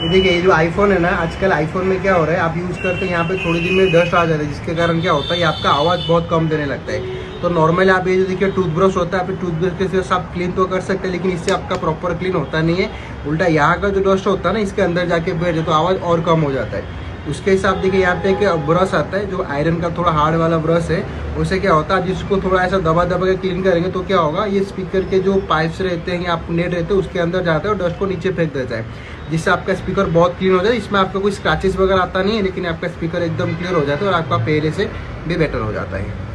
ये देखिए, ये जो आईफोन है ना, आजकल आईफोन में क्या हो रहा है, आप यूज़ करते हैं यहाँ पे थोड़ी दिन में डस्ट आ जाता है, जिसके कारण क्या होता है, ये आपका आवाज़ बहुत कम देने लगता है। तो नॉर्मली आप ये जो देखिए टूथब्रश होता है, आप टूथब्रश के से आप क्लीन तो कर सकते हैं, लेकिन इससे आपका प्रॉपर क्लीन होता नहीं है। उल्टा यहाँ का जो डस्ट होता है ना, इसके अंदर जाके बैठ जाए तो आवाज़ और कम हो जाता है। उसके हिसाब देखिए यहाँ पे एक ब्रश आता है जो आयरन का थोड़ा हार्ड वाला ब्रश है। उससे क्या होता है, जिसको थोड़ा ऐसा दबा दबा के क्लीन करेंगे तो क्या होगा, ये स्पीकर के जो पाइप्स रहते हैं या आप नेट रहते हैं उसके अंदर जाता है और डस्ट को नीचे फेंक देता है, जिससे आपका स्पीकर बहुत क्लीन हो जाए। इसमें आपका कोई स्क्रैचेस वगैरह आता नहीं है, लेकिन आपका स्पीकर एकदम क्लियर हो जाता है और आपका पहले से भी बेटर हो जाता है।